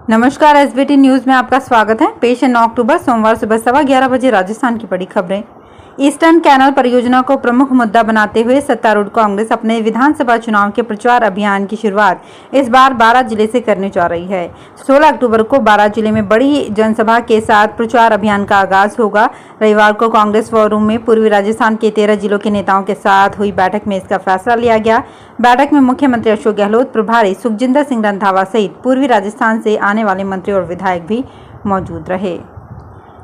नमस्कार, SBT news में आपका स्वागत है। पेश है 9 अक्टूबर सोमवार सुबह 11:15 बजे राजस्थान की बड़ी खबरें। ईस्टर्न कैनाल परियोजना को प्रमुख मुद्दा बनाते हुए सत्तारूढ़ कांग्रेस अपने विधानसभा चुनाव के प्रचार अभियान की शुरुआत इस बार 12 जिले से करने जा रही है। 16 अक्टूबर को 12 जिले में बड़ी जनसभा के साथ प्रचार अभियान का आगाज होगा। रविवार को कांग्रेस वॉर रूम में पूर्वी राजस्थान के 13 जिलों के नेताओं के साथ हुई बैठक में इसका फैसला लिया गया। बैठक में मुख्यमंत्री अशोक गहलोत, प्रभारी सुखजिंदर सिंह रंधावा सहित पूर्वी राजस्थान से आने वाले मंत्री और विधायक भी मौजूद रहे।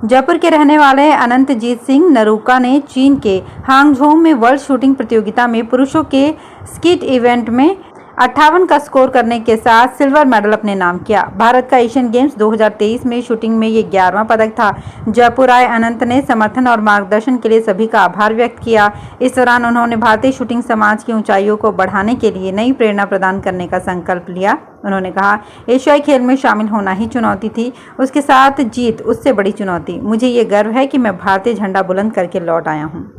जयपुर के रहने वाले अनंतजीत सिंह नरूका ने चीन के हांगझोउ में वर्ल्ड शूटिंग प्रतियोगिता में पुरुषों के स्कीट इवेंट में 58 का स्कोर करने के साथ सिल्वर मेडल अपने नाम किया। भारत का एशियन गेम्स 2023 में शूटिंग में ये 11वां पदक था। जयपुर आए अनंत ने समर्थन और मार्गदर्शन के लिए सभी का आभार व्यक्त किया। इस दौरान उन्होंने भारतीय शूटिंग समाज की ऊंचाइयों को बढ़ाने के लिए नई प्रेरणा प्रदान करने का संकल्प लिया। उन्होंने कहा, एशियाई खेल में शामिल होना ही चुनौती थी, उसके साथ जीत उससे बड़ी चुनौती। मुझे ये गर्व है कि मैं भारतीय झंडा बुलंद करके लौट आया हूँ।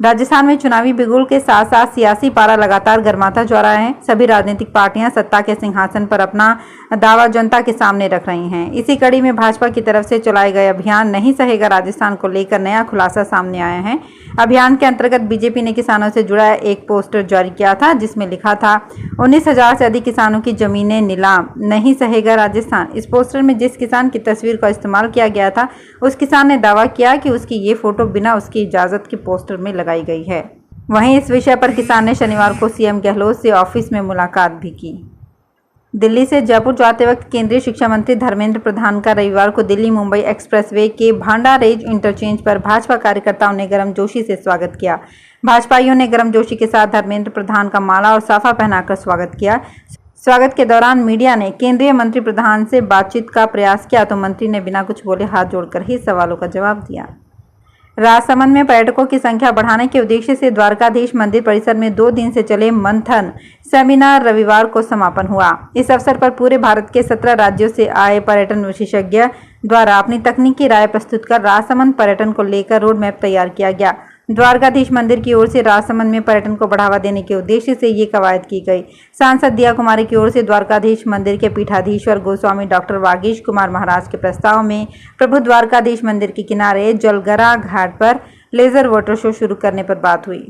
राजस्थान में चुनावी बिगुल के साथ साथ सियासी पारा लगातार गर्माता जा रहा है। सभी राजनीतिक पार्टियां सत्ता के सिंहासन पर अपना दावा जनता के सामने रख रही हैं। इसी कड़ी में भाजपा की तरफ से चलाए गए अभियान नहीं सहेगा राजस्थान को लेकर नया खुलासा सामने आया है। अभियान के अंतर्गत बीजेपी ने किसानों से जुड़ा एक पोस्टर जारी किया था, जिसमें लिखा था, 19,000 से अधिक किसानों की जमीनें नीलाम, नहीं सहेगा राजस्थान। इस पोस्टर में जिस किसान की तस्वीर का इस्तेमाल किया गया था, उस किसान ने दावा किया कि उसकी ये फोटो बिना उसकी इजाजत के पोस्टर में लगाई गई है। वहीं इस विषय पर किसान ने शनिवार को सीएम गहलोत से ऑफिस में मुलाकात भी की। दिल्ली से जयपुर जाते वक्त केंद्रीय शिक्षा मंत्री धर्मेंद्र प्रधान का रविवार को दिल्ली मुंबई एक्सप्रेसवे के भांडारेज इंटरचेंज पर भाजपा कार्यकर्ताओं ने गर्मजोशी से स्वागत किया। भाजपाइयों ने गर्मजोशी के साथ धर्मेंद्र प्रधान का माला और साफा पहनाकर स्वागत किया। स्वागत के दौरान मीडिया ने केंद्रीय मंत्री प्रधान से बातचीत का प्रयास किया तो मंत्री ने बिना कुछ बोले हाथ जोड़कर ही सवालों का जवाब दिया। राजसमंद में पर्यटकों की संख्या बढ़ाने के उद्देश्य से द्वारकाधीश मंदिर परिसर में 2 दिन से चले मंथन सेमिनार रविवार को समापन हुआ। इस अवसर पर पूरे भारत के 17 राज्यों से आए पर्यटन विशेषज्ञ द्वारा अपनी तकनीकी राय प्रस्तुत कर राजसमंद पर्यटन को लेकर रोड मैप तैयार किया गया। द्वारकाधीश मंदिर की ओर से राजसमंद में पर्यटन को बढ़ावा देने के उद्देश्य से ये कवायद की गई। सांसद दिया कुमारी की ओर से द्वारकाधीश मंदिर के पीठाधीश्वर गोस्वामी डॉक्टर वागीश कुमार महाराज के प्रस्ताव में प्रभु द्वारकाधीश मंदिर के किनारे जलगरा घाट पर लेजर वाटर शो शुरू करने पर बात हुई।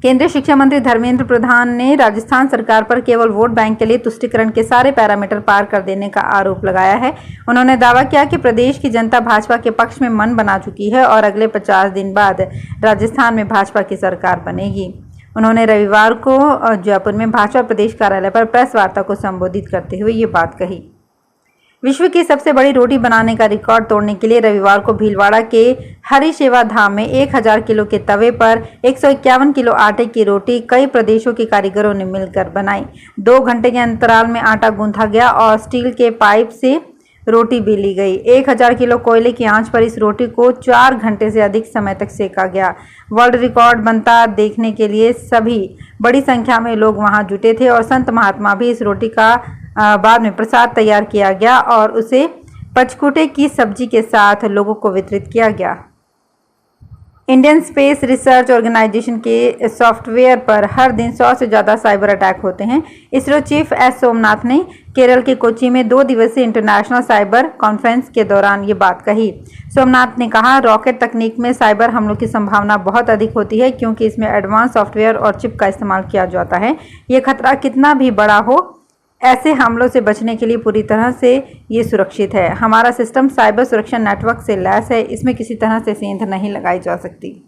केंद्रीय शिक्षा मंत्री धर्मेंद्र प्रधान ने राजस्थान सरकार पर केवल वोट बैंक के लिए तुष्टीकरण के सारे पैरामीटर पार कर देने का आरोप लगाया है। उन्होंने दावा किया कि प्रदेश की जनता भाजपा के पक्ष में मन बना चुकी है और अगले 50 दिन बाद राजस्थान में भाजपा की सरकार बनेगी। उन्होंने रविवार को जयपुर में भाजपा प्रदेश कार्यालय पर प्रेस वार्ता को संबोधित करते हुए ये बात कही। विश्व की सबसे बड़ी रोटी बनाने का रिकॉर्ड तोड़ने के लिए रविवार को भीलवाड़ा के हरिसेवा धाम में 1000 किलो के तवे पर 151 किलो आटे की रोटी कई प्रदेशों के कारीगरों ने मिलकर बनाई। 2 घंटे के अंतराल में आटा गूंथा गया और स्टील के पाइप से रोटी बेली गई। 1000 किलो कोयले की आंच पर इस रोटी को 4 घंटे से अधिक समय तक सेका गया। वर्ल्ड रिकॉर्ड बनता देखने के लिए सभी बड़ी संख्या में लोग वहां जुटे थे और संत महात्मा भी इस रोटी का बाद में प्रसाद तैयार किया गया और उसे पचकुटे की सब्जी के साथ लोगों को वितरित किया गया। इंडियन स्पेस रिसर्च ऑर्गेनाइजेशन के सॉफ्टवेयर पर हर दिन 100 से ज़्यादा साइबर अटैक होते हैं। इसरो चीफ एस सोमनाथ ने केरल के कोच्चि में 2 दिवसीय इंटरनेशनल साइबर कॉन्फ्रेंस के दौरान ये बात कही। सोमनाथ ने कहा, रॉकेट तकनीक में साइबर हमलों की संभावना बहुत अधिक होती है क्योंकि इसमें एडवांस सॉफ्टवेयर और चिप का इस्तेमाल किया जाता है। ये खतरा कितना भी बड़ा हो, ऐसे हमलों से बचने के लिए पूरी तरह से ये सुरक्षित है। हमारा सिस्टम साइबर सुरक्षा नेटवर्क से लैस है, इसमें किसी तरह से सेंध नहीं लगाई जा सकती।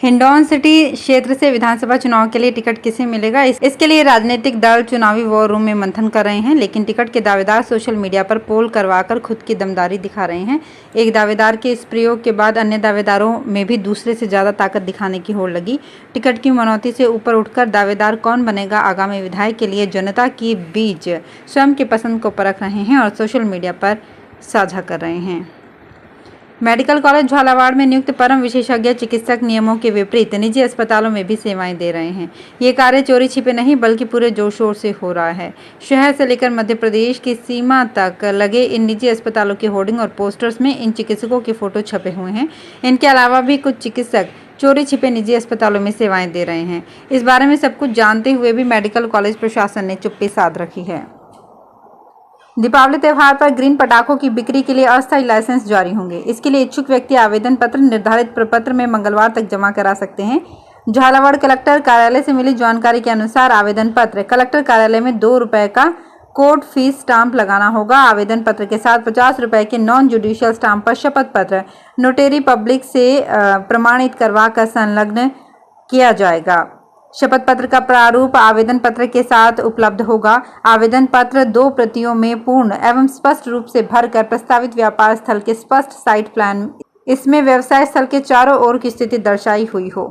हिंडौन सिटी क्षेत्र से विधानसभा चुनाव के लिए टिकट किसे मिलेगा, इसके लिए राजनीतिक दल चुनावी वॉर रूम में मंथन कर रहे हैं, लेकिन टिकट के दावेदार सोशल मीडिया पर पोल करवाकर खुद की दमदारी दिखा रहे हैं। एक दावेदार के इस प्रयोग के बाद अन्य दावेदारों में भी दूसरे से ज़्यादा ताकत दिखाने की होड़ लगी। टिकट की मनौती से ऊपर उठकर दावेदार कौन बनेगा आगामी विधायक के लिए जनता की बीच स्वयं की पसंद को परख रहे हैं और सोशल मीडिया पर साझा कर रहे हैं। मेडिकल कॉलेज झालावाड़ में नियुक्त परम विशेषज्ञ चिकित्सक नियमों के विपरीत निजी अस्पतालों में भी सेवाएं दे रहे हैं। ये कार्य चोरी छिपे नहीं बल्कि पूरे जोर शोर से हो रहा है। शहर से लेकर मध्य प्रदेश की सीमा तक लगे इन निजी अस्पतालों के होर्डिंग और पोस्टर्स में इन चिकित्सकों के फोटो छपे हुए हैं। इनके अलावा भी कुछ चिकित्सक चोरी छिपे निजी अस्पतालों में सेवाएं दे रहे हैं। इस बारे में सब कुछ जानते हुए भी मेडिकल कॉलेज प्रशासन ने चुप्पी साध रखी है। दीपावली त्यौहार पर ग्रीन पटाखों की बिक्री के लिए अस्थायी लाइसेंस जारी होंगे। इसके लिए इच्छुक व्यक्ति आवेदन पत्र निर्धारित प्रपत्र में मंगलवार तक जमा करा सकते हैं। झालावाड़ कलेक्टर कार्यालय से मिली जानकारी के अनुसार आवेदन पत्र कलेक्टर कार्यालय में 2 रुपए का कोर्ट फीस स्टाम्प लगाना होगा। आवेदन पत्र के साथ 50 रुपए के नॉन जुडिशियल स्टाम्प पर शपथ पत्र नोटरी पब्लिक से प्रमाणित करवा कर संलग्न किया जाएगा। शपथ पत्र का प्रारूप आवेदन पत्र के साथ उपलब्ध होगा। आवेदन पत्र 2 प्रतियों में पूर्ण एवं स्पष्ट रूप से भरकर प्रस्तावित व्यापार स्थल के स्पष्ट साइट प्लान, इसमें व्यवसाय स्थल के चारों ओर की स्थिति दर्शाई हुई हो।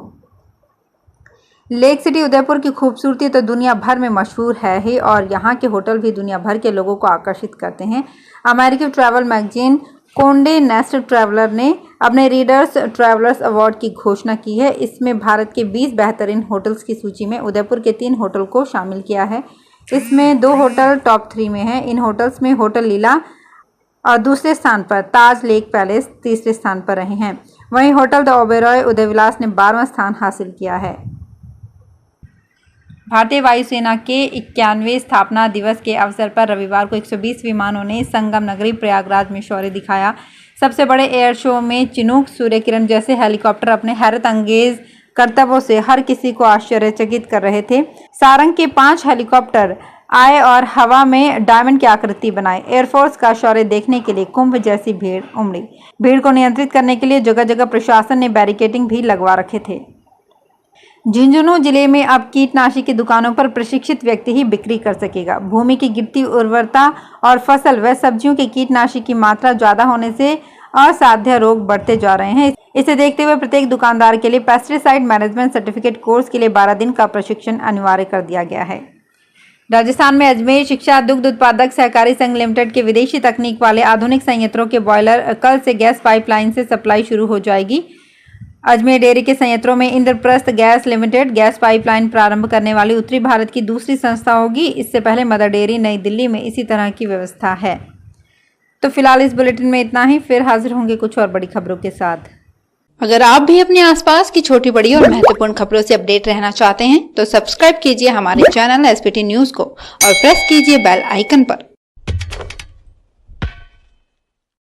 लेक सिटी उदयपुर की खूबसूरती तो दुनिया भर में मशहूर है ही और यहाँ के होटल भी दुनिया भर के लोगों को आकर्षित करते हैं। अमेरिकी ट्रैवल मैगजीन कोंडे नेस्ट ट्रैवलर ने अपने रीडर्स ट्रैवलर्स अवार्ड की घोषणा की है। इसमें भारत के 20 बेहतरीन होटल्स की सूची में उदयपुर के 3 होटल को शामिल किया है। इसमें 2 होटल टॉप 3 में हैं। इन होटल्स में होटल लीला और दूसरे स्थान पर ताज लेक पैलेस तीसरे स्थान पर रहे हैं। वहीं होटल द ओबेरॉय उदयविलास ने 12वां स्थान हासिल किया है। भारतीय वायुसेना के 91वें स्थापना दिवस के अवसर पर रविवार को 120 विमानों ने संगम नगरी प्रयागराज में शौर्य दिखाया। सबसे बड़े एयर शो में चिनूक, सूर्य किरण जैसे हेलीकॉप्टर अपने हैरत अंगेज करतबों से हर किसी को आश्चर्यचकित कर रहे थे। सारंग के 5 हेलीकॉप्टर आए और हवा में डायमंड की आकृति बनाए। एयरफोर्स का शौर्य देखने के लिए कुंभ जैसी भीड़ उमड़ी। भीड़ को नियंत्रित करने के लिए जगह जगह प्रशासन ने बैरिकेडिंग भी लगवा रखे थे। झुंझुनू जिले में अब कीटनाशी की दुकानों पर प्रशिक्षित व्यक्ति ही बिक्री कर सकेगा। भूमि की गिरती उर्वरता और फसल व सब्जियों की कीटनाशी की मात्रा ज्यादा होने से असाध्य रोग बढ़ते जा रहे हैं। इसे देखते हुए प्रत्येक दुकानदार के लिए पेस्टिसाइड मैनेजमेंट सर्टिफिकेट कोर्स के लिए 12 दिन का प्रशिक्षण अनिवार्य कर दिया गया है। राजस्थान में अजमेर शिक्षा दुग्ध उत्पादक सहकारी संघ लिमिटेड के विदेशी तकनीक वाले आधुनिक संयंत्रों के बॉयलर कल से गैस पाइपलाइन से सप्लाई शुरू हो जाएगी। अजमेर डेयरी के संयंत्रों में Indraprastha gas limited gas pipeline प्रारंभ करने वाली उत्तरी भारत की दूसरी संस्था होगी। इससे पहले मदर डेयरी नई दिल्ली में इसी तरह की व्यवस्था है। तो फिलहाल इस बुलेटिन में इतना ही, फिर हाजिर होंगे कुछ और बड़ी खबरों के साथ। अगर आप भी अपने आसपास की छोटी बड़ी और महत्वपूर्ण खबरों से अपडेट रहना चाहते हैं तो सब्सक्राइब कीजिए हमारे चैनल SPT न्यूज को और प्रेस कीजिए बेल आइकन पर।